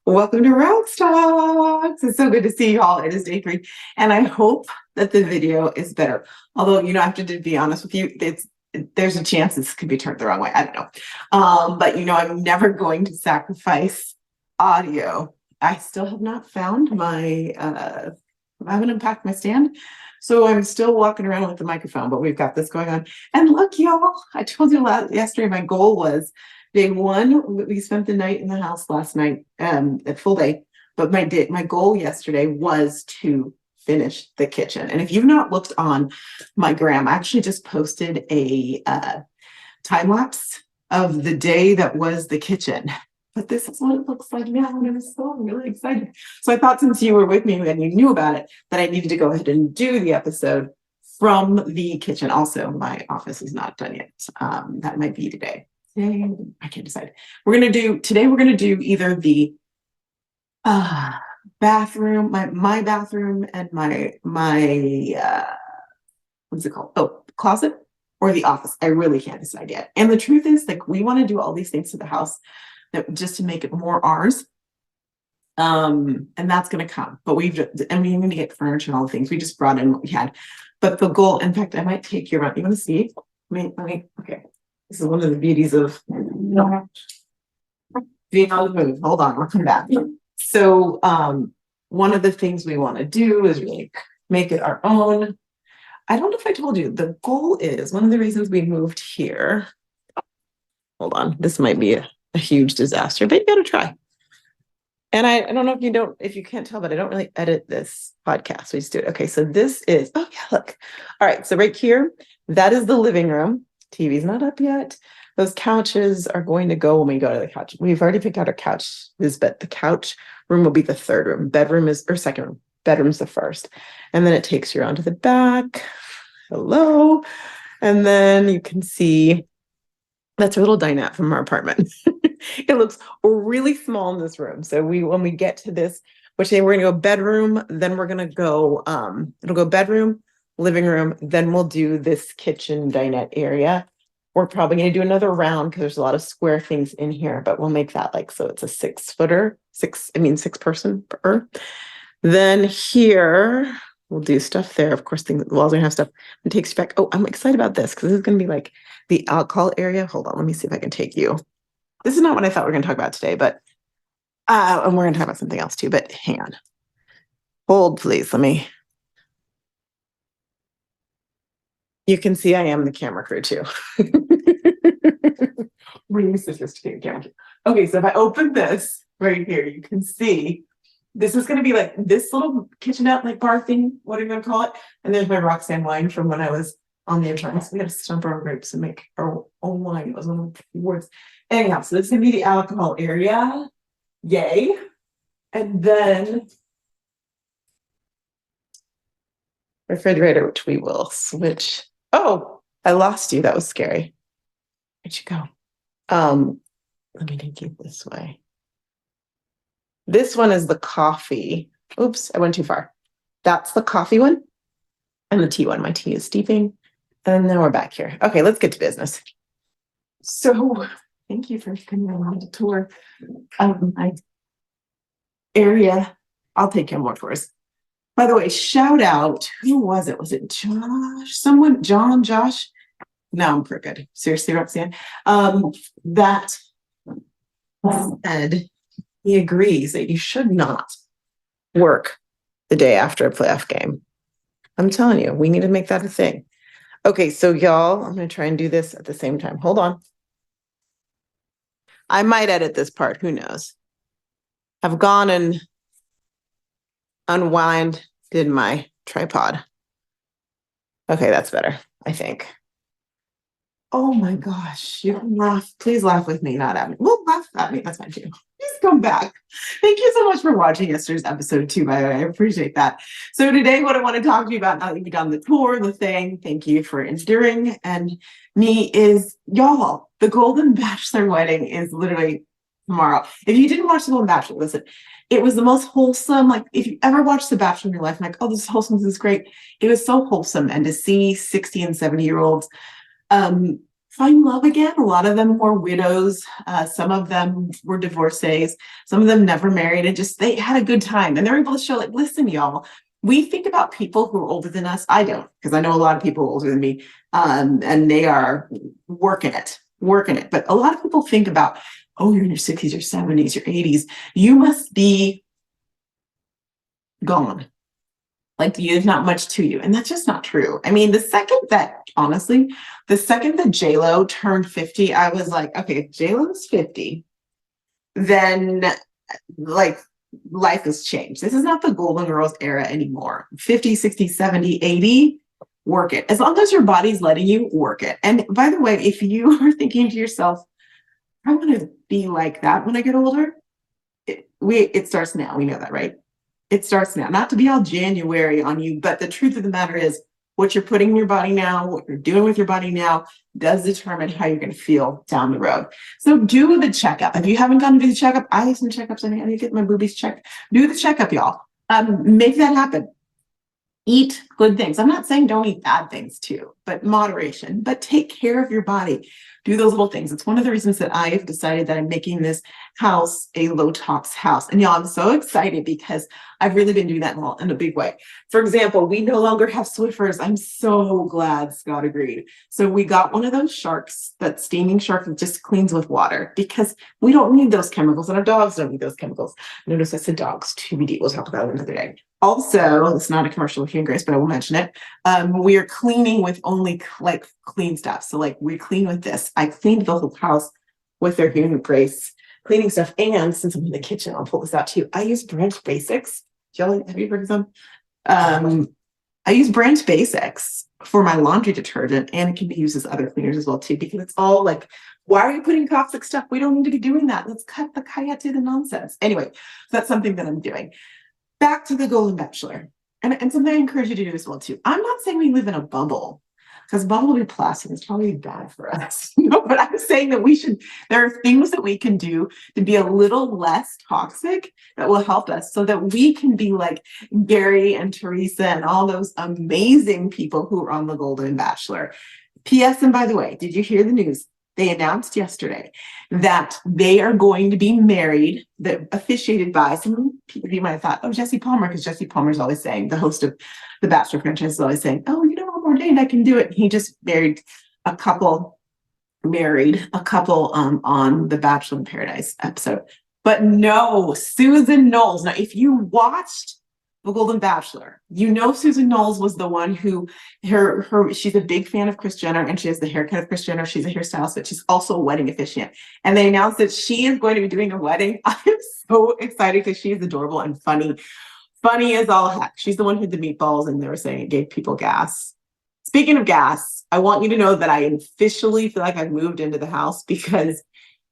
Welcome to Routes Talks. It's so good to see you all. It is day 3, and I hope that the video is better. Although, I have to be honest with you, there's a chance this could be turned the wrong way. I don't know. But I'm never going to sacrifice audio. I still have not found my I haven't unpacked my stand. So I'm still walking around with the microphone, but we've got this going on. And look, y'all, I told you yesterday my goal was day 1. We spent the night in the house last night, a full day. But my goal yesterday was to finish the kitchen. And if you've not looked on my gram, I actually just posted a time lapse of the day that was the kitchen. But this is what it looks like now, and I'm so really excited. So I thought, since you were with me and you knew about it, that I needed to go ahead and do the episode from the kitchen. Also, my office is not done yet. That might be today. I can't decide. We're gonna do either the bathroom, my bathroom, and my what's it called? Oh, closet, or the office. I really can't decide yet. And the truth is, like, we want to do all these things to the house just to make it more ours. And that's going to come. But we're going to get furniture and all the things. We just brought in what we had. But the goal, in fact, I might take you around. You want to see? Okay. This is one of the beauties of being on the move. Hold on, I'll come back. So one of the things we want to do is really make it our own. I don't know if I told you, the goal is, one of the reasons we moved here. Hold on, this might be a huge disaster, but you got to try. And I don't know if you can't tell, but I don't really edit this podcast. We just do it. Okay, so this is, oh yeah, look. All right, so right here, that is the living room. TV's not up yet. Those couches are going to go when we go to the couch. We've already picked out our couch, but the couch room will be the third room. Second room. Bedroom's the first. And then it takes you around to the back. Hello. And then you can see that's a little dinette from our apartment. It looks really small in this room. So when we get to this, we're going to go bedroom, then we're going to go, it'll go bedroom, living room, then we'll do this kitchen dinette area. We're probably going to do another round because there's a lot of square things in here, but we'll make that so it's a 6-person. Then here, we'll do stuff there. Of course, the walls are going to have stuff. It takes you back. Oh, I'm excited about this because this is going to be the alcohol area. Hold on, let me see if I can take you. This is not what I thought we were going to talk about today, but and we're going to talk about something else too, but hang on. Hold, please. You can see I am the camera crew too. Really sophisticated camera crew. Okay, so if I open this right here, you can see this is going to be this little kitchenette, bar thing, what are you going to call it? And there's my Roxanne wine from when I was on the apprentice. We had to stump our grapes and make our own wine. It was one of the words. Anyhow, so this is going to be the alcohol area. Yay. And then refrigerator, which we will switch. Oh, I lost you. That was scary. Where'd you go? Let me take you this way. This one is the coffee. Oops, I went too far. That's the coffee one and the tea one. My tea is steeping. And then we're back here. Okay, let's get to business. So thank you for coming along to tour my area. I'll take you on more tours. By the way, shout out, who was it? Was it Josh? Josh? No, I'm crooked. Seriously, Roxanne. That said, he agrees that you should not work the day after a playoff game. I'm telling you, we need to make that a thing. Okay, so y'all, I'm going to try and do this at the same time. Hold on. I might edit this part. Who knows? I've gone and did my tripod. Okay, that's better, I think. Oh my gosh, you can laugh. Please laugh with me, not at me. Well, laugh at me, that's fine too. Please come back. Thank you so much for watching yesterday's episode too, by the way. I appreciate that. So today, what I want to talk to you about, now that you've done the tour, the thing, thank you for enduring, and me, is, y'all, the Golden Bachelor wedding is literally tomorrow. If you didn't watch the Golden Bachelor, listen, it was the most wholesome, if you ever watched The Bachelor in your life, oh, this is wholesome, this is great. It was so wholesome. And to see 60 and 70-year-olds find love again. A lot of them were widows. Some of them were divorcees. Some of them never married and just they had a good time. And they're able to show, like, listen, y'all, we think about people who are older than us. I don't, because I know a lot of people older than me, and they are working it. But a lot of people think about, oh, you're in your 60s, your 70s, your 80s. You must be gone. Like, there's not much to you. And that's just not true. I mean, the second that J-Lo turned 50, I was like, okay, if J-Lo's 50, then like life has changed. This is not the Golden Girls era anymore. 50, 60, 70, 80, work it. As long as your body's letting you, work it. And by the way, if you are thinking to yourself, I want to be like that when I get older, it starts now. We know that, right? It starts now, not to be all January on you, but the truth of the matter is what you're putting in your body now, what you're doing with your body now does determine how you're going to feel down the road. So do the checkup. If you haven't gone to do the checkup, I have some checkups. I need to get my boobies checked. Do the checkup, y'all. Make that happen. Eat good things. I'm not saying don't eat bad things too, but moderation, but take care of your body. Do those little things. It's one of the reasons that I have decided that I'm making this house a low tox house. And y'all, I'm so excited because I've really been doing that in a big way. For example, we no longer have Swiffers. I'm so glad Scott agreed. So we got one of those sharks, that steaming shark that just cleans with water, because we don't need those chemicals and our dogs don't need those chemicals. Notice I said dogs, TBD. We'll talk about it another day. Also, it's not a commercial here, Grace, but I will mention it. We are cleaning with only like clean stuff. So like we clean with this. I cleaned the whole house with their human Grace cleaning stuff. And since I'm in the kitchen, I'll pull this out too. I use Branch Basics. Have you heard of them? I use Branch Basics for my laundry detergent, and it can be used as other cleaners as well too, because it's all like, why are you putting toxic stuff? We don't need to be doing that. Let's cut the kayate the nonsense. Anyway, so that's something that I'm doing. Back to the Golden Bachelor. And something I encourage you to do as well too. I'm not saying we live in a bubble, because bubble will be plastic. It's probably bad for us. But I'm saying that there are things that we can do to be a little less toxic that will help us so that we can be like Gary and Teresa and all those amazing people who are on the Golden Bachelor. P.S. And by the way, did you hear the news? They announced yesterday that they are going to be married, that officiated by some people. You might have thought, oh, Jesse Palmer, because Jesse Palmer is always saying, the host of the Bachelor franchise is always saying, oh, you know, one more day and I can do it. He just married a couple on the Bachelor in Paradise episode. But no, Susan Knowles. Now, if you watched the Golden Bachelor, you know Susan Knowles was the one who she's a big fan of Kris Jenner, and she has the haircut of Kris Jenner. She's a hairstylist, but she's also a wedding officiant. And they announced that she is going to be doing a wedding. I am so excited because she is adorable and funny. Funny as all heck. She's the one who had the meatballs, and they were saying it gave people gas. Speaking of gas, I want you to know that I officially feel like I've moved into the house, because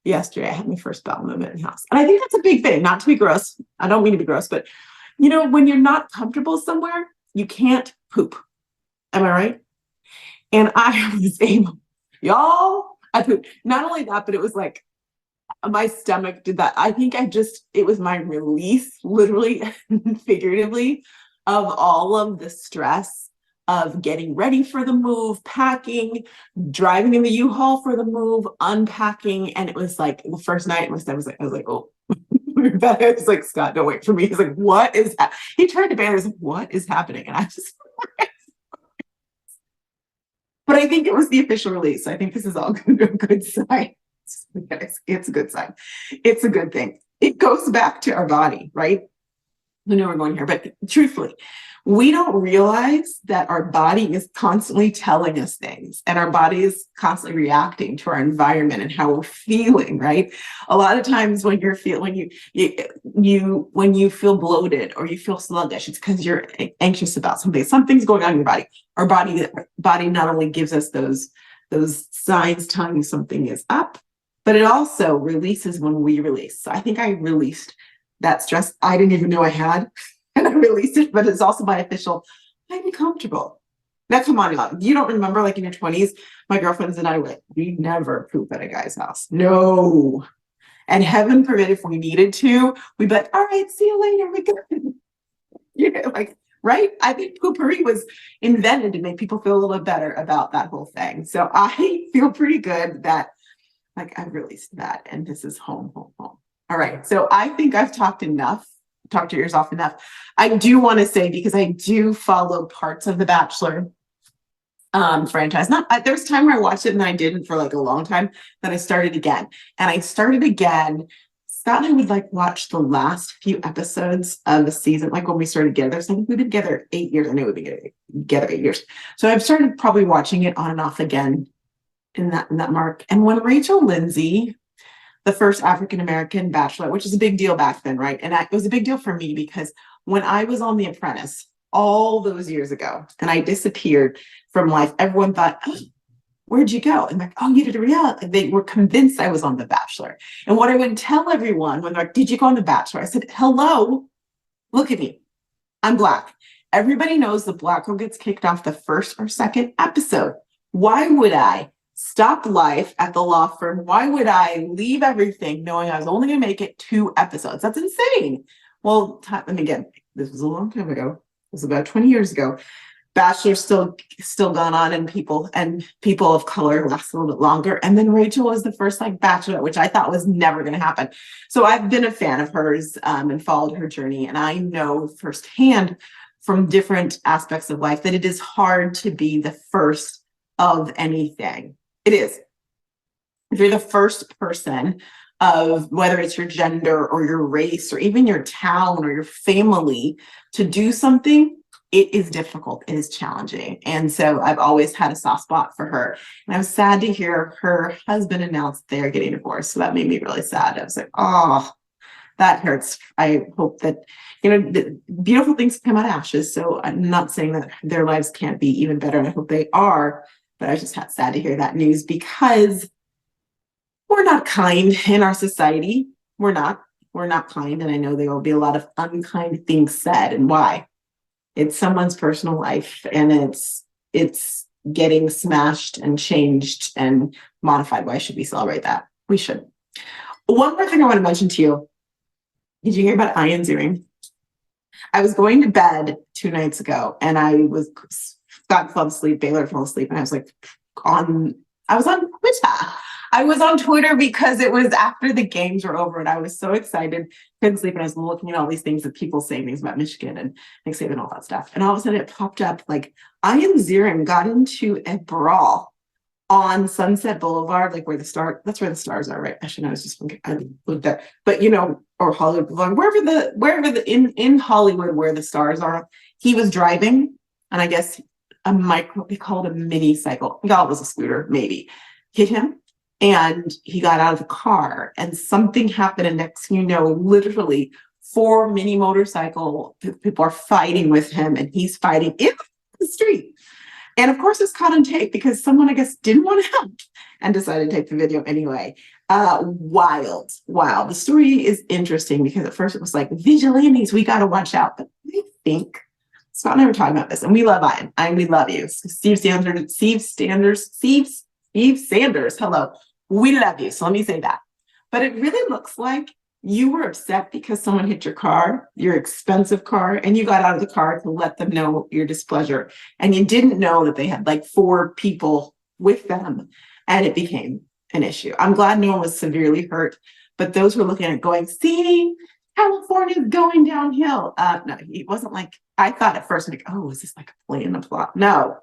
yesterday I had my first bowel movement in the house. And I think that's a big thing, not to be gross. I don't mean to be gross, but you know, when you're not comfortable somewhere, you can't poop. Am I right? And I was able, y'all, I pooped. Not only that, but it was like my stomach did that. I think it was my release, literally and figuratively, of all of the stress of getting ready for the move, packing, driving in the U-Haul for the move, unpacking. And it was like the first night, I was like, oh. I was like, Scott, don't wait for me. He's like, what is that? He turned to Bailey. He's like, what is happening? And I just, but I think it was the official release. I think this is all a good sign. It's a good sign. It's a good thing. It goes back to our body, right? I know we're going here, but truthfully, we don't realize that our body is constantly telling us things, and our body is constantly reacting to our environment and how we're feeling, right? A lot of times when when you feel bloated or you feel sluggish, it's because you're anxious about something. Something's going on in your body. Our body not only gives us those signs telling you something is up, but it also releases when we release. So I think I released that stress I didn't even know I had, and I released it, but it's also my official, I'm comfortable. Now, come on, y'all. You don't remember, like in your 20s, my girlfriends and I we never poop at a guy's house. No. And heaven forbid if we needed to, we'd be like, all right, see you later. We go. Like right? I think poopery was invented to make people feel a little bit better about that whole thing. So I feel pretty good that like I've released that and this is home, home, home. All right. So I think I've talked your ears off enough. I do want to say, because I do follow parts of The Bachelor franchise. There was a time where I watched it and I didn't for like a long time. Then I started again. And I started again. Scott and I would like watch the last few episodes of the season, like when we started together. So I think we've been together 8 years. I knew we'd be together 8 years. So I've started probably watching it on and off again in that mark. And when Rachel Lindsay, the first African-American bachelor, which is a big deal back then, right? And it was a big deal for me because when I was on The Apprentice all those years ago and I disappeared from life, everyone thought, oh, where'd you go? And like, oh, you did a reality. They were convinced I was on The Bachelor. And what I would tell everyone when they're like, did you go on The Bachelor? I said, hello, look at me. I'm Black. Everybody knows the Black girl gets kicked off the first or second episode. Why would I stop life at the law firm? Why would I leave everything knowing I was only going to make it 2 episodes? That's insane. Well, let me again, this was a long time ago. It was about 20 years ago. Bachelor's still gone on, and people of color last a little bit longer. And then Rachel was the first like bachelor, which I thought was never going to happen. So I've been a fan of hers and followed her journey. And I know firsthand from different aspects of life that it is hard to be the first of anything. It is. If you're the first person of whether it's your gender or your race or even your town or your family to do something, it is difficult. It is challenging. And so I've always had a soft spot for her. And I was sad to hear her husband announce they're getting divorced. So that made me really sad. I was like, oh, that hurts. I hope that, the beautiful things come out of ashes. So I'm not saying that their lives can't be even better. And I hope they are. But I was just sad to hear that news because we're not kind in our society. We're not kind. And I know there will be a lot of unkind things said. And why? It's someone's personal life and it's getting smashed and changed and modified. Why should we celebrate that? We should. One more thing I want to mention to you. Did you hear about Ian Ziering? I was going to bed 2 nights ago and Scott fell asleep, Baylor fell asleep, and I was like I was on Twitter. I was on Twitter because it was after the games were over and I was so excited, couldn't sleep, and I was looking at all these things that people say things about Michigan and Nick Saban and all that stuff. And all of a sudden it popped up like Ian Ziering got into a brawl on Sunset Boulevard, like that's where the stars are, right? Actually, I was just thinking, I looked at, but or Hollywood Boulevard, wherever in Hollywood where the stars are, he was driving, and I guess they call it a mini cycle. I thought it was a scooter, maybe, hit him. And he got out of the car and something happened. And next thing you know, literally 4 mini motorcycle people are fighting with him and he's fighting in the street. And of course it's caught on tape because someone, I guess, didn't want to help and decided to take the video anyway. Wild. Wow. The story is interesting because at first it was like, vigilantes, we got to watch out. But I think Scott and I were talking about this and we love Ian. We love you. Steve Sanders. Hello. We love you. So let me say that. But it really looks like you were upset because someone hit your car, your expensive car, and you got out of the car to let them know your displeasure. And you didn't know that they had like 4 people with them and it became an issue. I'm glad no one was severely hurt, but those who are looking at it going, see, California's going downhill. No, he wasn't like, I thought at first, like, oh, is this like a play in the plot? No,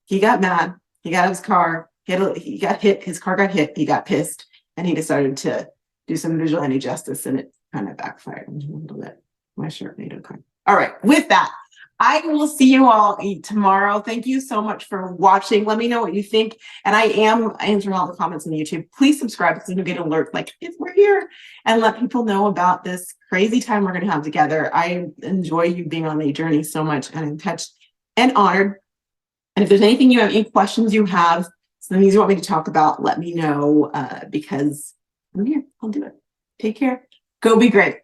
he got mad. He got out of his car. He got hit, his car got hit, he got pissed, and he decided to do some vigilante justice, and it kind of backfired a little bit. My shirt made okay. All right, with that, I will see you all tomorrow. Thank you so much for watching. Let me know what you think, and I am answering all the comments on YouTube. Please subscribe because you'll get an alert like if we're here, and let people know about this crazy time we're going to have together. I enjoy you being on the journey so much, and I'm touched and honored. And if there's anything any questions you have, things you want me to talk about, let me know because I'm here. I'll do it. Take care. Go be great.